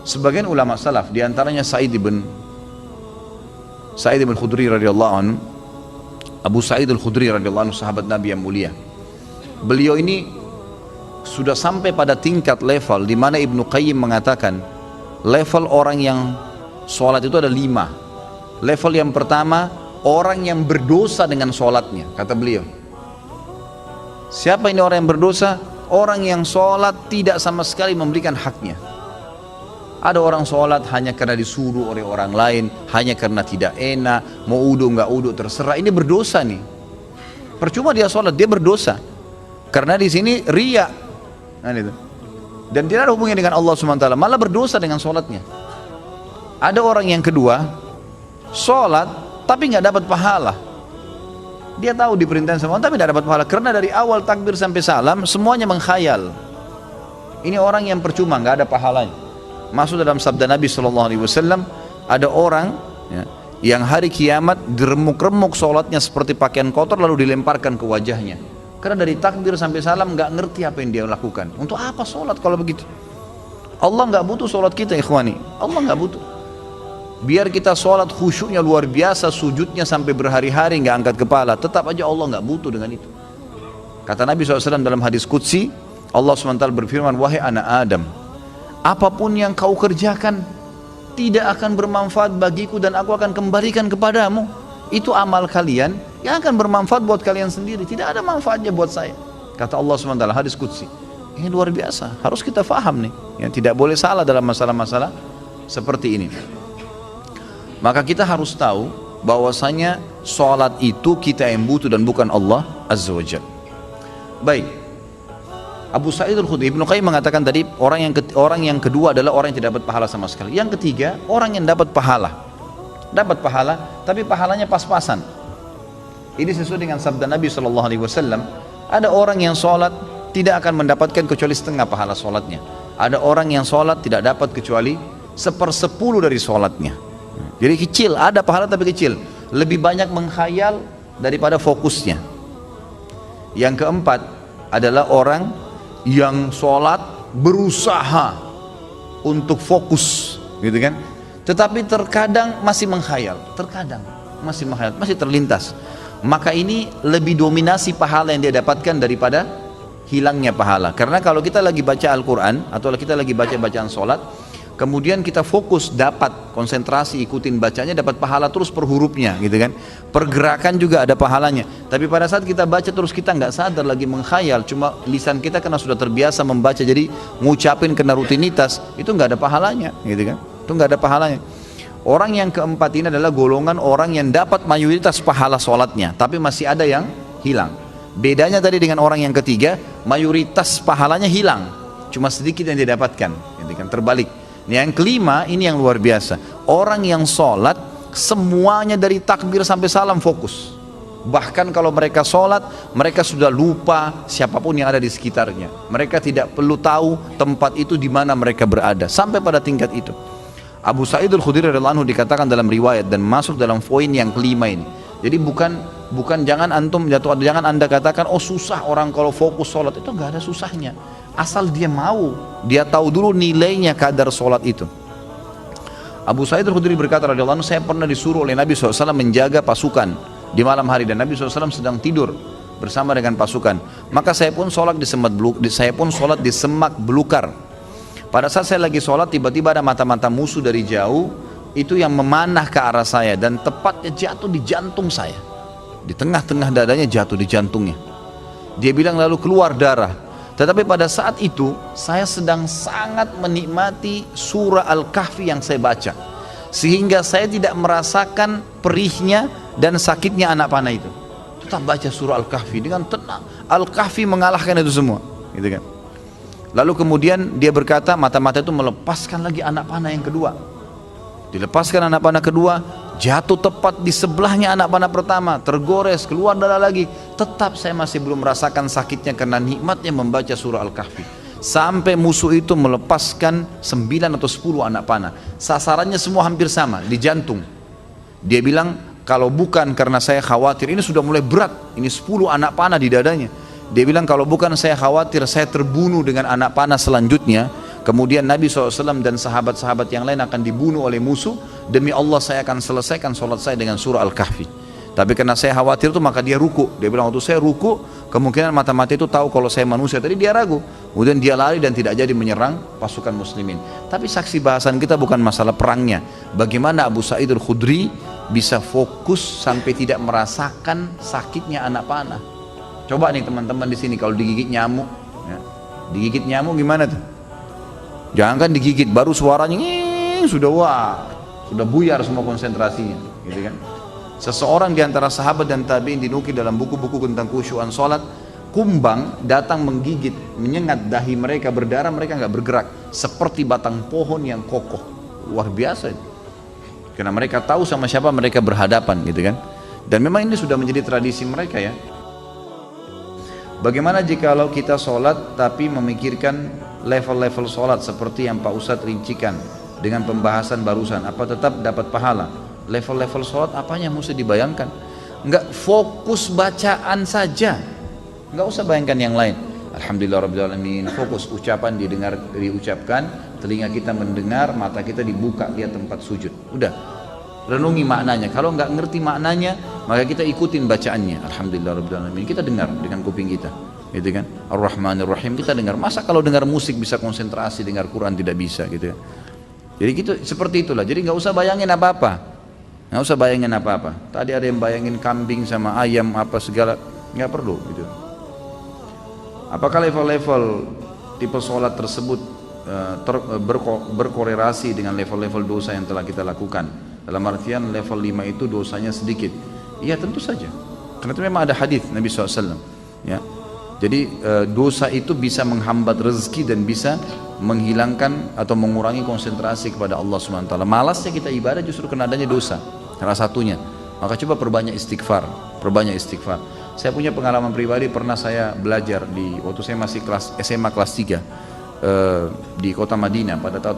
Sebagian ulama salaf, diantaranya Sa'id ibn Khudri radhiyallahu anhu, Abu Sa'id al-Khudri radhiyallahu anhu, sahabat Nabi yang mulia. Beliau ini sudah sampai pada tingkat level di mana Ibnu Qayyim mengatakan level orang yang sholat itu ada 5. Level yang pertama, orang yang berdosa dengan sholatnya, kata beliau. Siapa ini orang yang berdosa? Orang yang sholat tidak sama sekali memberikan haknya. Ada orang sholat hanya karena disuruh oleh orang lain, hanya karena tidak enak, mau udu nggak udu terserah. Ini berdosa nih. Percuma dia sholat, dia berdosa. Karena di sini riya. Nah, itu. Dan tidak ada hubungannya dengan Allah SWT, malah berdosa dengan sholatnya. Ada orang yang kedua, sholat tapi nggak dapat pahala. Dia tahu diperintahkan sama Allah tapi tidak dapat pahala, karena dari awal takbir sampai salam semuanya menghayal. Ini orang yang percuma, nggak ada pahalanya. Masuk dalam sabda Nabi SAW, ada orang ya, yang hari kiamat diremuk-remuk sholatnya seperti pakaian kotor lalu dilemparkan ke wajahnya. Karena dari takbir sampai salam nggak ngerti apa yang dia lakukan. Untuk apa sholat kalau begitu? Allah nggak butuh sholat kita, ikhwani. Allah nggak butuh. Biar kita sholat khusyuknya luar biasa, sujudnya sampai berhari-hari nggak angkat kepala, tetap aja Allah nggak butuh dengan itu. Kata Nabi SAW dalam hadis qudsi, Allah SWT berfirman, wahai anak Adam, apapun yang kau kerjakan tidak akan bermanfaat bagiku dan aku akan kembalikan kepadamu. Itu amal kalian yang akan bermanfaat buat kalian sendiri, tidak ada manfaatnya buat saya. Kata Allah SWT, hadis qudsi. Ini luar biasa, harus kita faham nih ya, tidak boleh salah dalam masalah-masalah seperti ini. Maka kita harus tahu bahwasanya sholat itu kita yang butuh dan bukan Allah Azza wa Jalla. Baik, Abu Sa'id al-Khudri, Ibnu Qayyim mengatakan tadi orang yang kedua adalah orang yang tidak dapat pahala sama sekali. Yang ketiga, orang yang dapat pahala tapi pahalanya pas-pasan. Ini sesuai dengan sabda Nabi SAW. Ada orang yang sholat tidak akan mendapatkan kecuali setengah pahala sholatnya. Ada orang yang sholat tidak dapat kecuali 1/10 dari sholatnya. Jadi kecil, ada pahala tapi kecil, lebih banyak menghayal daripada fokusnya. Yang keempat adalah orang yang sholat berusaha untuk fokus, gitu kan? Tetapi terkadang masih menghayal, masih terlintas. Maka ini lebih dominasi pahala yang dia dapatkan daripada hilangnya pahala. Karena kalau kita lagi baca Al-Quran atau kita lagi baca bacaan sholat, kemudian kita fokus, dapat konsentrasi, ikutin bacanya, dapat pahala terus per hurufnya, gitu kan. Pergerakan juga ada pahalanya. Tapi pada saat kita baca terus kita nggak sadar lagi menghayal, cuma lisan kita karena sudah terbiasa membaca jadi ngucapin kena rutinitas, itu nggak ada pahalanya, gitu kan. Itu nggak ada pahalanya. Orang yang keempat ini adalah golongan orang yang dapat mayoritas pahala sholatnya, tapi masih ada yang hilang. Bedanya tadi dengan orang yang ketiga, mayoritas pahalanya hilang, cuma sedikit yang dia dapatkan, gitu kan. Terbalik. Yang kelima, ini yang luar biasa. Orang yang sholat semuanya dari takbir sampai salam fokus. Bahkan kalau mereka sholat, mereka sudah lupa siapapun yang ada di sekitarnya. Mereka tidak perlu tahu tempat itu di mana mereka berada. Sampai pada tingkat itu. Abu Sa'id al-Khudri radhiyallahu anhu dikatakan dalam riwayat dan masuk dalam poin yang kelima ini. Jadi bukan jangan Anda katakan oh susah orang kalau fokus sholat, itu nggak ada susahnya. Asal dia mau, dia tahu dulu nilainya kadar sholat itu. Abu Sa'id al-Khudri berkata radhiyallahu anhu, saya pernah disuruh oleh Nabi SAW menjaga pasukan di malam hari dan Nabi SAW sedang tidur bersama dengan pasukan. Maka saya pun sholat di semak belukar. Pada saat saya lagi sholat, tiba-tiba ada mata-mata musuh dari jauh itu yang memanah ke arah saya dan tepatnya jatuh di jantung saya. Di tengah-tengah dadanya jatuh di jantungnya. Dia bilang lalu keluar darah. Tetapi pada saat itu saya sedang sangat menikmati surah Al-Kahfi yang saya baca, sehingga saya tidak merasakan perihnya dan sakitnya anak panah itu. Tetap baca surah Al-Kahfi dengan tenang. Al-Kahfi mengalahkan itu semua, gitu kan. Lalu kemudian dia berkata, mata-mata itu melepaskan lagi anak panah yang kedua. Dilepaskan anak panah kedua, jatuh tepat di sebelahnya anak panah pertama, tergores, keluar darah lagi. Tetap saya masih belum merasakan sakitnya karena nikmatnya membaca surah Al-Kahfi. Sampai musuh itu melepaskan 9 atau 10 anak panah. Sasarannya semua hampir sama, di jantung. Dia bilang, kalau bukan karena saya khawatir, ini sudah mulai berat, ini 10 anak panah di dadanya. Dia bilang, kalau bukan saya khawatir saya terbunuh dengan anak panah selanjutnya, kemudian Nabi SAW dan sahabat-sahabat yang lain akan dibunuh oleh musuh, demi Allah saya akan selesaikan sholat saya dengan surah Al-Kahfi. Tapi karena saya khawatir itu maka dia ruku. Dia bilang waktu saya ruku, kemungkinan mata-mata itu tahu kalau saya manusia. Tadi dia ragu. Kemudian dia lari dan tidak jadi menyerang pasukan muslimin. Tapi saksi bahasan kita bukan masalah perangnya. Bagaimana Abu Sa'id Al-Khudri bisa fokus sampai tidak merasakan sakitnya anak panah. Coba nih teman-teman di sini kalau digigit nyamuk, ya. Digigit nyamuk gimana tuh? Jangan kan digigit, baru suaranya sudah buyar semua konsentrasinya, gitu kan? Seseorang di antara sahabat dan tabi'in dinukil dalam buku-buku tentang khusyuan sholat, kumbang datang menggigit, menyengat dahi mereka, berdarah, mereka nggak bergerak, seperti batang pohon yang kokoh. Luar biasa, karena mereka tahu sama siapa mereka berhadapan, gitu kan? Dan memang ini sudah menjadi tradisi mereka ya. Bagaimana jikalau kita sholat tapi memikirkan level-level sholat seperti yang Pak Ustadz rincikan dengan pembahasan barusan, apa tetap dapat pahala? Level-level sholat apanya mesti dibayangkan? Enggak, fokus bacaan saja, enggak usah bayangkan yang lain. Alhamdulillahirrabbilalamin, fokus ucapan diucapkan, telinga kita mendengar, mata kita dibuka lihat tempat sujud. Udah, renungi maknanya. Kalau enggak ngerti maknanya, maka kita ikutin bacaannya. Alhamdulillahirrabbilalamin, kita dengar dengan kuping kita, gitu kan? Ar-Rahmanir-Rahim kita dengar. Masa kalau dengar musik bisa konsentrasi, dengar Quran tidak bisa, gitu ya? Jadi gitu, seperti itulah. Jadi nggak usah bayangin apa-apa. Nggak usah bayangin apa-apa. Tadi ada yang bayangin kambing sama ayam apa segala, nggak perlu gitu. Apakah level-level tipe sholat tersebut berkorelasi dengan level-level dosa yang telah kita lakukan? Dalam artian level 5 itu dosanya sedikit. Iya tentu saja. Karena itu memang ada hadis Nabi SAW. Ya. Jadi dosa itu bisa menghambat rezeki dan bisa menghilangkan atau mengurangi konsentrasi kepada Allah SWT. Malasnya kita ibadah justru karena adanya dosa. Salah satunya, maka coba perbanyak istighfar, Saya punya pengalaman pribadi, pernah saya belajar waktu saya masih SMA kelas 3 di kota Madinah pada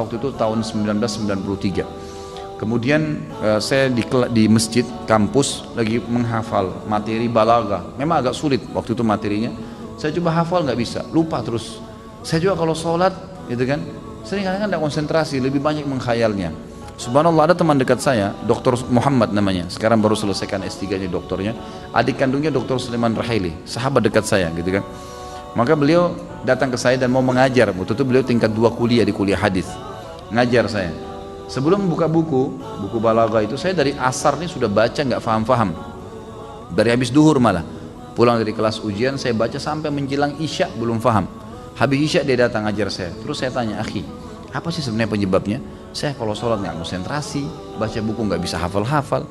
waktu itu tahun 1993. Kemudian saya di masjid kampus lagi menghafal materi balaghah. Memang agak sulit waktu itu materinya. Saya coba hafal nggak bisa, lupa terus. Saya juga kalau sholat, gitu kan, sering kadang-kadang tidak konsentrasi, lebih banyak menghayalnya. Subhanallah, ada teman dekat saya, Dr. Muhammad namanya, sekarang baru selesaikan S3-nya doktornya, adik kandungnya Dr. Sulaiman Rahili, sahabat dekat saya, gitu kan. Maka beliau datang ke saya dan mau mengajar. Waktu itu beliau tingkat 2 kuliah di kuliah hadis, ngajar saya. Sebelum membuka buku balaghah itu, saya dari asar ini sudah baca nggak faham-faham, dari habis duhur malah, pulang dari kelas ujian saya baca sampai menjelang isya belum faham. Habis isya dia datang ngajar saya, terus saya tanya, akhi, apa sih sebenarnya penyebabnya? Saya kalau sholat nggak konsentrasi, baca buku nggak bisa hafal-hafal.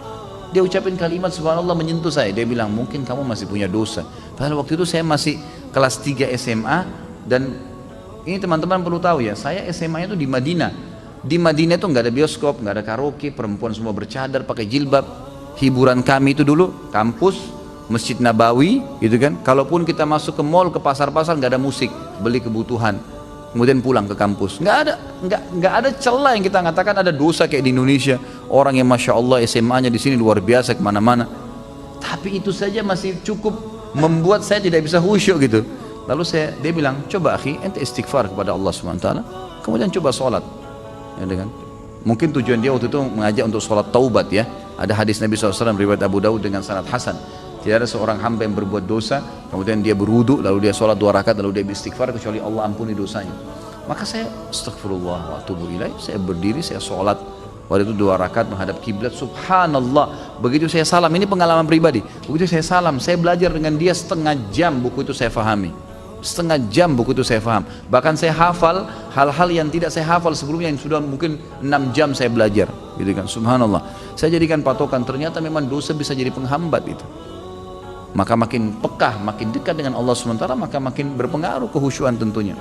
Dia ucapin kalimat subhanallah menyentuh saya. Dia bilang mungkin kamu masih punya dosa. Padahal waktu itu saya masih kelas 3 SMA. Dan ini teman-teman perlu tahu ya, saya SMA itu di Madinah. Di Madinah itu nggak ada bioskop, nggak ada karaoke, perempuan semua bercadar pakai jilbab. Hiburan kami itu dulu kampus, Masjid Nabawi, gitu kan. Kalaupun kita masuk ke mall, ke pasar-pasar nggak ada musik, beli kebutuhan. Kemudian pulang ke kampus, nggak ada celah yang kita katakan ada dosa kayak di Indonesia, orang yang masya Allah SMA-nya di sini luar biasa kemana-mana, tapi itu saja masih cukup membuat saya tidak bisa khusyuk gitu. Lalu dia bilang, coba akhi, ente istighfar kepada Allah SWT, kemudian coba sholat, ya, dengan mungkin tujuan dia waktu itu mengajak untuk sholat taubat ya. Ada hadis Nabi SAW riwayat Abu Daud dengan sanad hasan. Tidak ada seorang hamba yang berbuat dosa, kemudian dia berwudu, lalu dia sholat 2 rakaat, lalu dia beristighfar, kecuali Allah ampuni dosanya. Maka saya astagfirullah wa atubu ilaih, saya berdiri, saya sholat. Waktu itu 2 rakaat menghadap kiblat, subhanallah. Begitu saya salam, ini pengalaman pribadi. Begitu saya salam, saya belajar dengan dia setengah jam buku itu saya fahami. Setengah jam buku itu saya faham. Bahkan saya hafal hal-hal yang tidak saya hafal sebelumnya, yang sudah mungkin 6 jam saya belajar. Gitu kan, subhanallah. Saya jadikan patokan, ternyata memang dosa bisa jadi penghambat itu. Maka makin pekah, makin dekat dengan Allah SWT, maka makin berpengaruh kehusyuan tentunya.